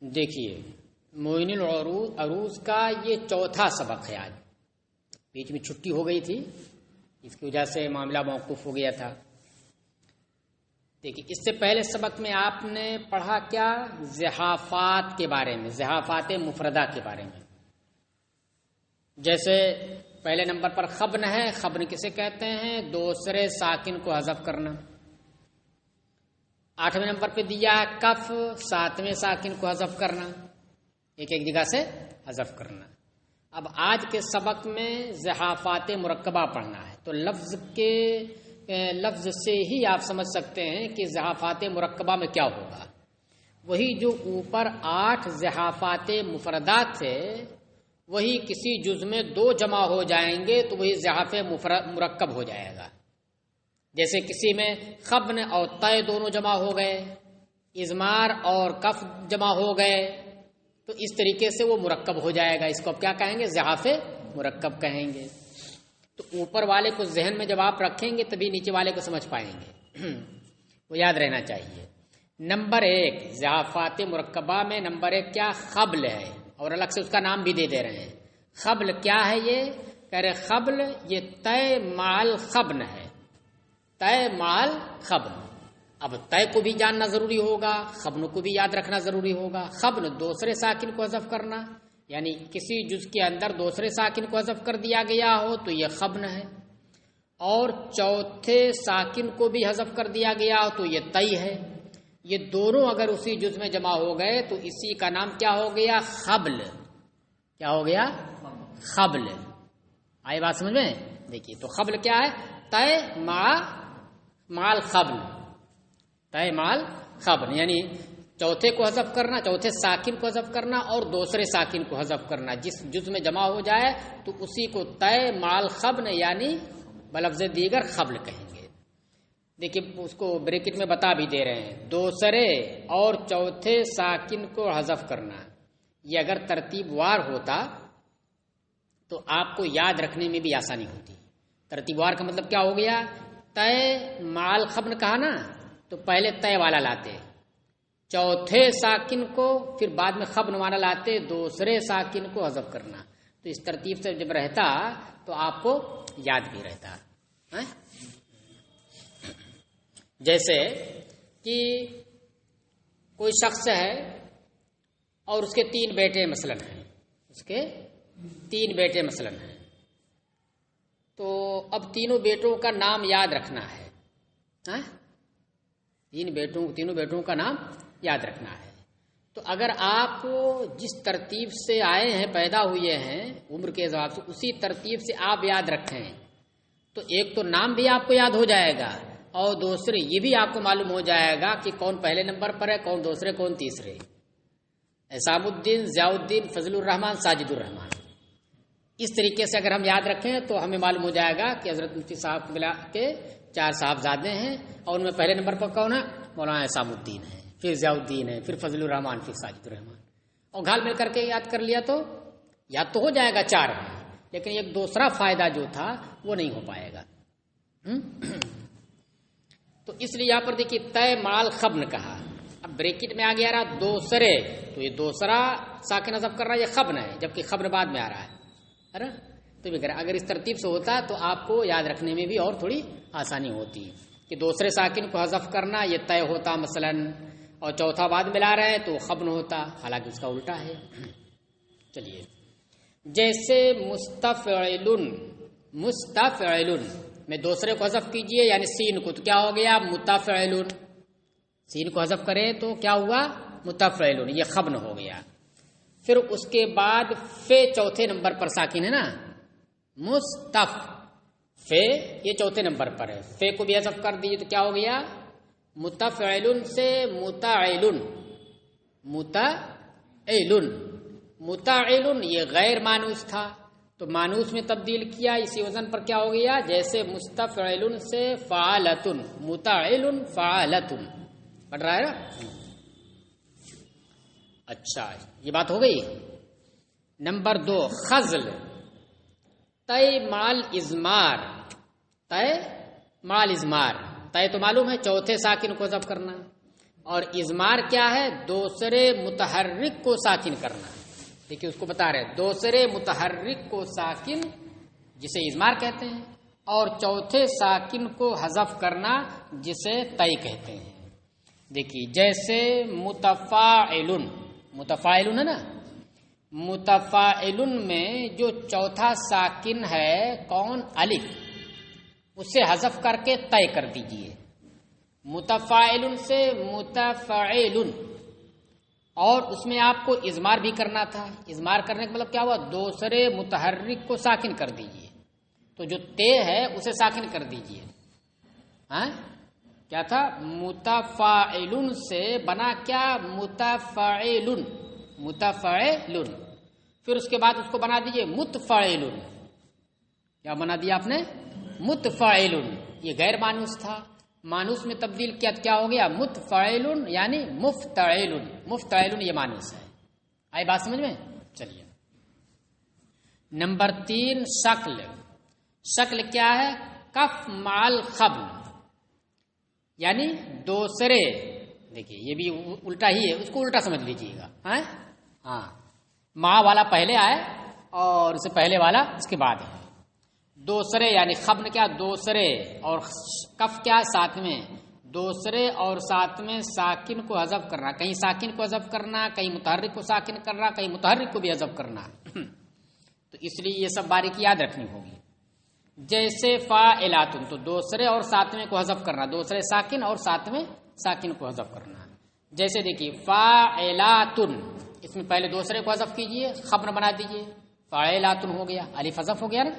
دیکھیے معین العروض کا یہ چوتھا سبق ہے. آج بیچ میں چھٹی ہو گئی تھی، اس کی وجہ سے معاملہ موقوف ہو گیا تھا. دیکھیے اس سے پہلے سبق میں آپ نے پڑھا کیا؟ زحافات کے بارے میں، زحافات مفردہ کے بارے میں. جیسے پہلے نمبر پر خبن ہے. خبن کسے کہتے ہیں؟ دوسرے ساکن کو حذف کرنا. 8ویں نمبر پہ دیا ہے کف، 7ویں ساکن کو حذف کرنا، ایک ایک جگہ سے حذف کرنا. اب آج کے سبق میں زحافات مرکبہ پڑھنا ہے، تو لفظ سے ہی آپ سمجھ سکتے ہیں کہ زحافات مرکبہ میں کیا ہوگا. وہی جو اوپر 8 زحافات مفردات تھے، وہی کسی جز میں 2 جمع ہو جائیں گے تو وہی زحاف مرکب ہو جائے گا. جیسے کسی میں خبن اور طے دونوں جمع ہو گئے، اضمار اور کف جمع ہو گئے، تو اس طریقے سے وہ مرکب ہو جائے گا. اس کو اب کیا کہیں گے؟ زحاف مرکب کہیں گے. تو اوپر والے کو ذہن میں جب آپ رکھیں گے تبھی نیچے والے کو سمجھ پائیں گے. وہ یاد رہنا چاہیے. نمبر 1 زحافات مرکبہ میں نمبر 1 کیا؟ خبل ہے، اور الگ سے اس کا نام بھی دے دے رہے ہیں. خبل کیا ہے؟ یہ کہہ رہے خبل یہ طے مال خبن ہے. طے مال خبن. اب طے کو بھی جاننا ضروری ہوگا، خبن کو بھی یاد رکھنا ضروری ہوگا. خبن دوسرے ساکن کو حذف کرنا، یعنی کسی جز کے اندر دوسرے ساکن کو حذف کر دیا گیا ہو تو یہ خبن ہے، اور چوتھے ساکن کو بھی حذف کر دیا گیا ہو تو یہ طے ہے. یہ دونوں اگر اسی جز میں جمع ہو گئے تو اسی کا نام کیا ہو گیا؟ خبل. کیا ہو گیا؟ خبل. آئی بات سمجھ میں؟ دیکھیے تو خبل کیا ہے؟ طے مال خبل. طے مال خبل یعنی چوتھے کو حذف کرنا، چوتھے ساکن کو حذف کرنا اور دوسرے ساکن کو حذف کرنا. جس جز میں جمع ہو جائے تو اسی کو طے مال خبن یعنی بلفظ دیگر خبل کہیں گے. دیکھیے اس کو بریکٹ میں بتا بھی دے رہے ہیں. دوسرے اور چوتھے ساکن کو حذف کرنا، یہ اگر ترتیب وار ہوتا تو آپ کو یاد رکھنے میں بھی آسانی ہوتی. ترتیب وار کا مطلب کیا ہو گیا؟ طے مال خبن کہا نا، تو پہلے طے والا لاتے، چوتھے ساکن کو پھر بعد میں خبن والا لاتے، دوسرے ساکن کو حذف کرنا. تو اس ترتیب سے جب رہتا تو آپ کو یاد بھی رہتا. جیسے کہ کوئی شخص ہے اور اس کے 3 بیٹے مثلاً ہیں، اس کے 3 بیٹے مثلاً ہیں، تو اب تینوں بیٹوں کا نام یاد رکھنا ہے. تینوں بیٹوں کا نام یاد رکھنا ہے. تو اگر آپ جس ترتیب سے آئے ہیں، پیدا ہوئے ہیں عمر کے حساب سے، اسی ترتیب سے آپ یاد رکھیں تو ایک تو نام بھی آپ کو یاد ہو جائے گا، اور دوسرے یہ بھی آپ کو معلوم ہو جائے گا کہ کون پہلے نمبر پر ہے، کون دوسرے، کون تیسرے. احسام الدین، ضیاء الدین، فضل الرحمان، ساجد الرحمان. اس طریقے سے اگر ہم یاد رکھیں تو ہمیں معلوم ہو جائے گا کہ حضرت مفتی صاحب کے 4 صاحبزادے ہیں، اور ان میں پہلے نمبر پر کون ہے؟ مولانا احسام الدین ہے، پھر ضیاء الدین ہے، پھر فضل الرحمان، پھر ساجد الرحمان. اور گھال مل کر کے یاد کر لیا تو یاد تو ہو جائے گا 4 ہے، لیکن ایک دوسرا فائدہ جو تھا وہ نہیں ہو پائے گا. تو اس لیے یہاں پر دیکھیے طے مال خبن کہا. اب بریکٹ میں آ گیا رہا دوسرے، تو یہ دوسرا ساکن حذف کر رہا ہے، یہ خبن ہے، جبکہ خبن بعد میں آ رہا ہے. تو اگر اس ترتیب سے ہوتا تو آپ کو یاد رکھنے میں بھی اور تھوڑی آسانی ہوتی کہ دوسرے ساکن کو حذف کرنا یہ طے ہوتا مثلا، اور چوتھا بعد ملا رہے تو خبن ہوتا، حالانکہ اس کا الٹا ہے. چلیے جیسے مستفعل میں دوسرے کو حذف کیجئے یعنی سین کو، تو کیا ہو گیا؟ متفعل. سین کو حذف کریں تو کیا ہوا؟ متفعل، یہ خبن ہو گیا. پھر اس کے بعد فے چوتھے نمبر پر ساکن ہے نا، مستف فے یہ چوتھے نمبر پر ہے، فے کو بھی حذف کر دیجیے تو کیا ہو گیا؟ متفعل سے متعل. متعل یہ غیر مانوس تھا تو مانوس میں تبدیل کیا، اسی وزن پر کیا ہو گیا؟ جیسے مستفعل سے فعالتن، متعل فعالتن. پڑھ رہا ہے نا؟ اچھا یہ بات ہو گئی. نمبر 2 خزل. طے مال ازمار. طے مال ازمار. طے تو معلوم ہے چوتھے ساکن کو حذف کرنا، اور اضمار کیا ہے؟ دوسرے متحرک کو ساکن کرنا. دیکھیے اس کو بتا رہے دوسرے متحرک کو ساکن جسے اضمار کہتے ہیں، اور چوتھے ساکن کو حذف کرنا جسے طی کہتے ہیں. دیکھیے جیسے متفاعلن، متفاعلن ہے نا، متفاعلن میں جو چوتھا ساکن ہے کون؟ الف، اسے حذف کر کے طے کر دیجئے. متفاعلن سے متفاعلن، اور اس میں آپ کو اضمار بھی کرنا تھا. اضمار کرنے کا مطلب کیا ہوا؟ دوسرے متحرک کو ساکن کر دیجئے. تو جو تے ہے اسے ساکن کر دیجئے. ہاں کیا تھا؟ متفاعلن سے بنا کیا؟ متفاعلن، متفاعلن. پھر اس کے بعد اس کو بنا دیجئے متفاعلن. کیا بنا دیا آپ نے؟ متفاعلن. یہ غیر مانوس تھا، مانوس میں تبدیل کیا ہو گیا؟ متفاعلن یعنی مفتعلن. مفتعلن یہ مانوس ہے. آئی بات سمجھ میں؟ چلیے نمبر 3 شکل. شکل کیا ہے؟ کف مال خبل، یعنی دوسرے. دیکھیے یہ بھی الٹا ہی ہے، اس کو الٹا سمجھ لیجیے گا. ہاں ماں والا پہلے آئے اور اس سے پہلے والا اس کے بعد ہے. دوسرے یعنی خبن کیا؟ دوسرے، اور کف کیا؟ ساتھ میں. دوسرے اور ساتھ میں ساکن کو حذف کرنا، کہیں ساکن کو حذف کرنا، کہیں متحرک کو ساکن کرنا، کہیں متحرک کو بھی حذف کرنا. تو اس لیے یہ سب باریکی یاد رکھنی ہوگی. جیسے فاعلاتن، تو دوسرے اور ساتویں کو حذف کرنا، دوسرے ساکن اور ساتویں ساکن کو حذف کرنا. جیسے دیکھیے فاعلاتن، اس میں پہلے دوسرے کو حذف کیجئے، خبر بنا دیجئے، فاعلاتن ہو گیا، الف حذف ہو گیا نا.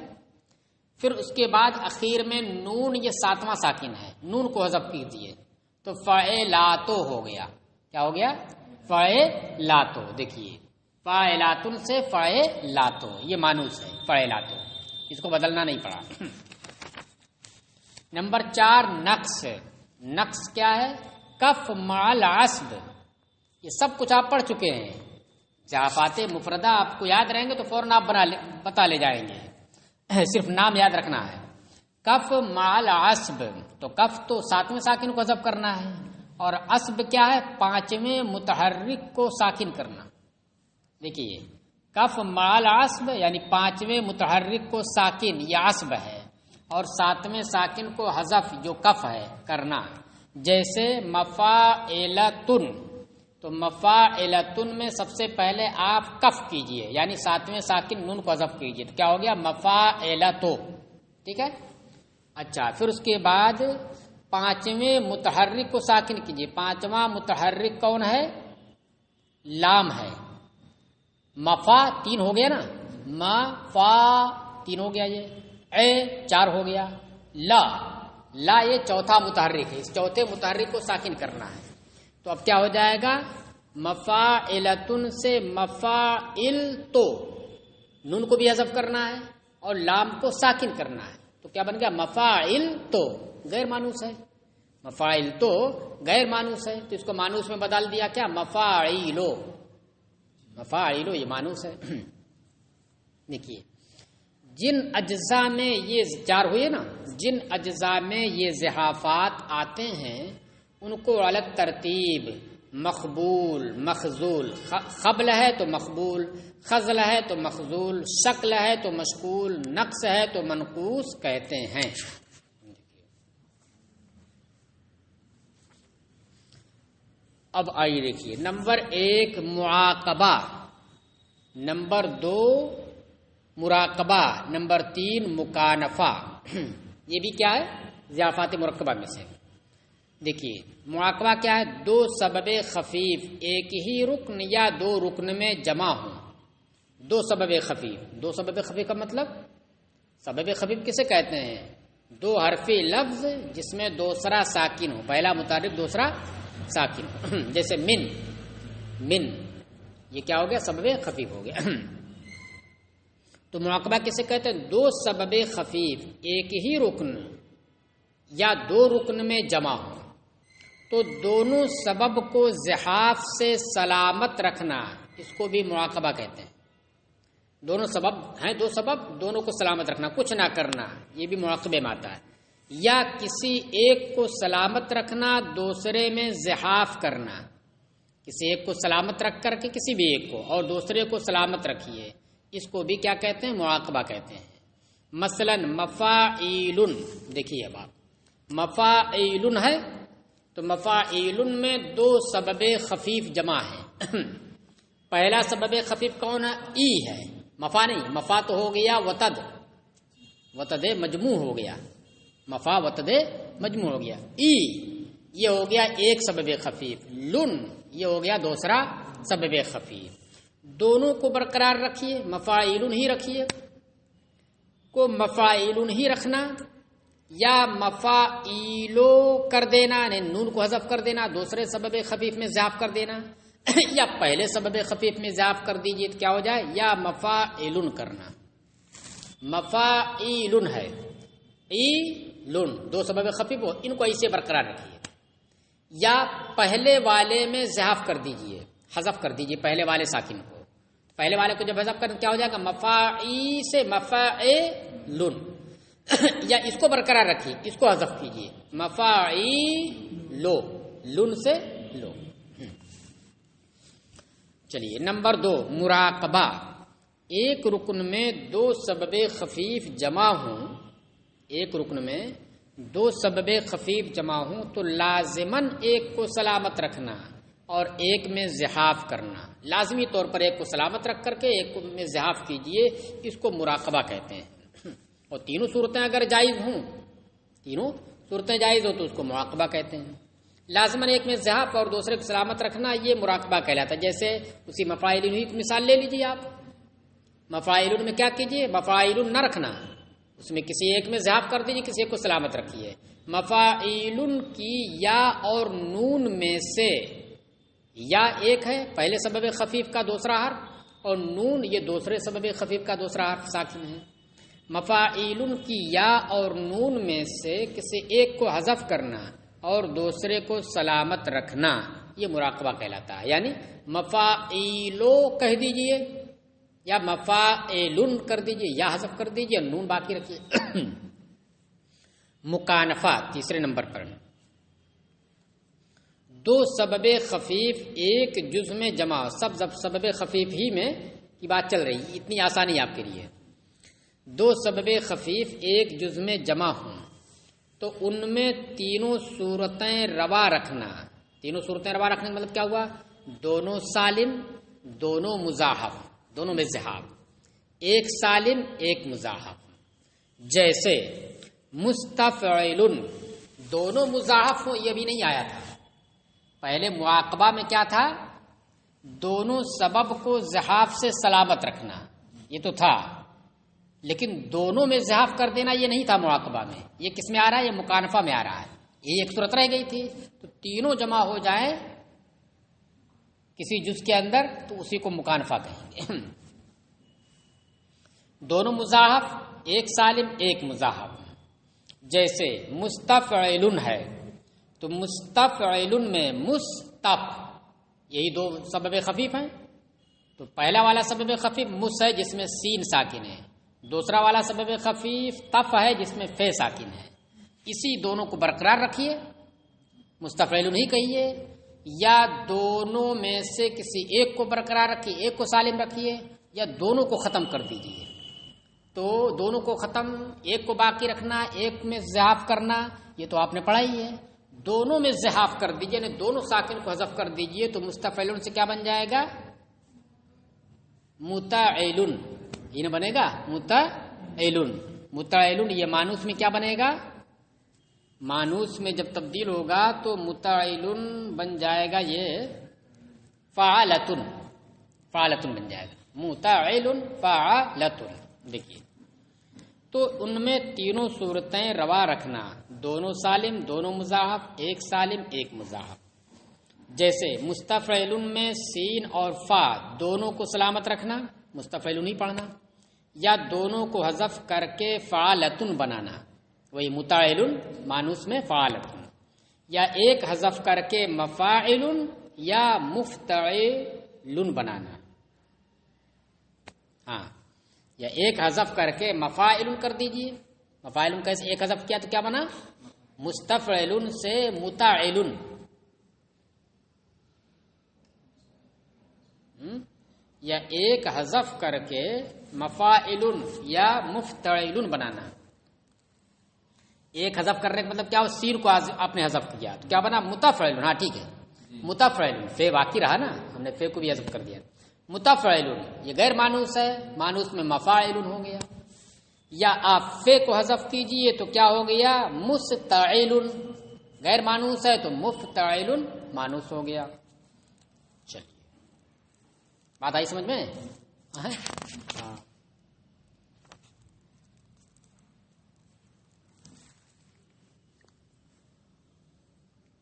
پھر اس کے بعد اخیر میں نون، یہ ساتواں ساکن ہے، نون کو حذف کیجئے تو فاعلاتو ہو گیا. کیا ہو گیا؟ فاعلاتو. دیکھیے فاعلاتن سے فاعلاتو، یہ مانوس ہے فاعلاتو، اس کو بدلنا نہیں پڑا. نمبر 4 نقص. نقص کیا ہے؟ کف مال عصب. یہ سب کچھ آپ پڑھ چکے ہیں. اضافات مفردہ آپ کو یاد رہیں گے تو فوراً آپ بتا لے جائیں گے، صرف نام یاد رکھنا ہے. کف مال عصب، تو کف تو ساتویں ساکن کو حذف کرنا ہے، اور عصب کیا ہے؟ پانچویں متحرک کو ساکن کرنا. دیکھیے کف مال عصب یعنی پانچویں متحرک کو ساکن، یہ عصب ہے، اور ساتویں ساکن کو حذف جو کف ہے کرنا. جیسے مفاعلتن، تو مفاعلتن میں سب سے پہلے آپ کف کیجئے، یعنی ساتویں ساکن نون کو حذف کیجئے، تو کیا ہو گیا؟ مفاعلتو. ٹھیک ہے. اچھا پھر اس کے بعد پانچویں متحرک کو ساکن کیجئے. پانچواں متحرک کون ہے؟ لام ہے. مفا 3 ہو گیا نا، مفا 3 ہو گیا، یہ اے 4 ہو گیا. لا یہ چوتھا متحرک ہے، اس چوتھے متحرک کو ساکن کرنا ہے. تو اب کیا ہو جائے گا؟ مفاعلتن سے مفاعلتو، نون کو بھی حذف کرنا ہے اور لام کو ساکن کرنا ہے. تو کیا بن گیا؟ مفاعلتو. غیر مانوس ہے، مفاعلتو غیر مانوس ہے، تو اس کو مانوس میں بدل دیا کیا؟ مفاعلو. مفاعلو یہ مانوس ہے. دیکھیے جن اجزاء میں یہ 4 ہوئے نا، جن اجزاء میں یہ زحافات آتے ہیں ان کو الگ ترتیب مقبول، مخزول، خبل ہے تو مقبول، خزل ہے تو مخزول، شکل ہے تو مشکول، نقص ہے تو منقوص کہتے ہیں. اب آئیے دیکھیے نمبر 1 معاقبہ، نمبر 2 مراقبہ، نمبر 3 مکانفہ. یہ بھی کیا ہے؟ ضیافات مرکبہ میں سے. دیکھیے معاقبہ کیا ہے؟ 2 سبب خفیف ایک ہی رکن یا 2 رکن میں جمع ہوں. 2 سبب خفیف. 2 سبب خفیف کا مطلب، سبب خفیف کسے کہتے ہیں؟ 2 حرفی لفظ جس میں دوسرا ساکن ہو، پہلا متحرک دوسرا ساکن ہو. جیسے من، من یہ کیا ہو گیا؟ سبب خفیف ہو گیا. تو معاقبہ کسے کہتے ہیں؟ 2 سبب خفیف ایک ہی رکن یا 2 رکن میں جمع ہو، تو دونوں سبب کو زحاف سے سلامت رکھنا، اس کو بھی معاقبہ کہتے ہیں. دونوں سبب ہیں، 2 سبب، دونوں کو سلامت رکھنا، کچھ نہ کرنا، یہ بھی معاقبے میں آتا ہے. یا کسی ایک کو سلامت رکھنا دوسرے میں زحاف کرنا، کسی ایک کو سلامت رکھ کر کے کسی بھی ایک کو اور دوسرے کو سلامت رکھیے، اس کو بھی کیا کہتے ہیں؟ معاقبہ کہتے ہیں۔ مثلا مفاعیل، دیکھیے اب آپ مفاعیل ہے تو مفاعیل میں دو سبب خفیف جمع ہیں۔ پہلا سبب خفیف کون ہے؟ ای ہے، مفا نہیں، مفا تو ہو گیا وتد، وتد مجموع ہو گیا، مفا وتد مجموع ہو گیا۔ ای یہ ہو گیا ایک سبب خفیف، لن یہ ہو گیا دوسرا سبب خفیف۔ دونوں کو برقرار رکھیے، مفاعیل ہی رکھیے، کو مفاعیل ہی رکھنا یا مفاعیلو کر دینا، یعنی نون کو حذف کر دینا، دوسرے سبب خفیف میں اضاف کر دینا، یا پہلے سبب خفیف میں اضاف کر دیجیے تو کیا ہو جائے؟ یا مفاعیل کرنا، مفاعیل ہے، ایلن دو سبب خفیف ہو، ان کو ایسے برقرار رکھیے، یا پہلے والے میں اضاف کر دیجیے، حذف کر دیجیے پہلے والے ساکن کو، پہلے والے کو جب حذف کریں کیا ہو جائے گا؟ مفاعی سے مفاعلن، یا اس کو برقرار رکھیے، اس کو حذف کیجیے، مفاعیلو، لن سے لو۔ چلیے نمبر 2 مراقبہ، ایک رکن میں دو سبب خفیف جمع ہوں، ایک رکن میں دو سبب خفیف جمع ہوں تو لازماً ایک کو سلامت رکھنا اور ایک میں زحاف کرنا، لازمی طور پر ایک کو سلامت رکھ کر کے ایک کو میں زحاف کیجئے، اس کو مراقبہ کہتے ہیں۔ اور تینوں صورتیں اگر جائز ہوں، تینوں صورتیں جائز ہو تو اس کو مراقبہ کہتے ہیں۔ لازماً ایک میں زحاف اور دوسرے کو سلامت رکھنا یہ مراقبہ کہلاتا ہے۔ جیسے اسی مفاعیل ہی کی مثال لے لیجیے آپ، مفاعیل میں کیا کیجیے؟ مفاعیل نہ رکھنا، اس میں کسی ایک میں زحاف کر دیجیے، کسی ایک کو سلامت رکھیے۔ مفاعیل کی یا اور نون میں سے، یا ایک ہے پہلے سبب خفیف کا دوسرا حرف، اور نون یہ دوسرے سبب خفیف کا دوسرا حرف ساکن ہے۔ مفاعیل کی یا اور نون میں سے کسی ایک کو حذف کرنا اور دوسرے کو سلامت رکھنا یہ مراقبہ کہلاتا ہے۔ یعنی مفاعیلو کہہ دیجئے یا مفاعیلن کر دیجئے، یا حذف کر دیجئے، نون باقی رکھیے۔ مکانفہ تیسرے نمبر پر، دو سبب خفیف ایک جز میں جمع، سب سبب خفیف ہی میں کی بات چل رہی، اتنی آسانی آپ کے لیے۔ دو سبب خفیف ایک جز میں جمع ہوں تو ان میں تینوں صورتیں روا رکھنا، تینوں صورتیں روا رکھنے کا مطلب کیا ہوا؟ دونوں سالم، دونوں مضاحف، دونوں میں زحاف، ایک سالم ایک مضاحف۔ جیسے مستفعل، دونوں مضاحف ہوں، یہ بھی نہیں آیا تھا پہلے معاقبہ میں، کیا تھا؟ دونوں سبب کو زحاف سے سلامت رکھنا، یہ تو تھا، لیکن دونوں میں زحاف کر دینا یہ نہیں تھا معاقبہ میں۔ یہ کس میں آ رہا ہے؟ یہ مکانفہ میں آ رہا ہے، یہ ایک صورت رہ گئی تھی، تو تینوں جمع ہو جائیں کسی جز کے اندر تو اسی کو مکانفہ کہیں گے۔ دونوں مضاحف، ایک سالم ایک مضاحف۔ جیسے مستفعل ہے تو مستفعل میں مستف، یہی دو سبب خفیف ہیں، تو پہلا والا سبب خفیف مس ہے جس میں سین ساکن ہے، دوسرا والا سبب خفیف تف ہے جس میں فے ساکن ہے، اسی دونوں کو برقرار رکھیے، مستفعل ہی کہیے، یا دونوں میں سے کسی ایک کو برقرار رکھیے، ایک کو سالم رکھیے، یا دونوں کو ختم کر دیجیے۔ تو دونوں کو ختم، ایک کو باقی رکھنا، ایک میں زحاف کرنا، یہ تو آپ نے پڑھا ہی ہے۔ دونوں میں زحاف کر دیجیے، یعنی دونوں ساکن کو حذف کر دیجیے تو مستفعل سے کیا بن جائے گا؟ متعیل، یہ نہ بنے گا متعیل۔ متعیل یہ مانوس میں کیا بنے گا؟ مانوس میں جب تبدیل ہوگا تو متعیل بن جائے گا یہ فعالتن، فعالتن بن جائے گا، متعیل فعالتن۔ دیکھیے تو ان میں تینوں صورتیں روا رکھنا، دونوں سالم دونوں مضاحف، ایک سالم ایک مضاحف۔ جیسے مستفعل میں سین اور فا دونوں کو سلامت رکھنا، مستفعل ہی پڑھنا، یا دونوں کو حذف کر کے فعالتن بنانا، وہی متعیل مانوس میں فعالتن، یا ایک حذف کر کے مفاعل یا مفتعل بنانا، ہاں، یا ایک حذف کر کے مفاعل کر دیجئے مفاعل کیسے ایک حذف کیا تو کیا بنا؟ مستفعل سے متعل، یا ایک حذف کر کے مفاعل یا مفتعل بنانا. ایک حذف کرنے کا مطلب کیا؟ سین کو آپ نے حذف کیا تو کیا بنا؟ متفعل. ہاں ٹھیک ہے، متفعل. فے باقی رہا نا، ہم نے فے کو بھی حذف کر دیا. متفعل یہ غیر مانوس ہے، مانوس میں مفاعل ہو گیا. یا آپ فے کو حذف کیجئے تو کیا ہو گیا؟ مستعل. غیر مانوس ہے تو مفتعل مانوس ہو گیا. چلیے بات آئی سمجھ میں؟ ہاں.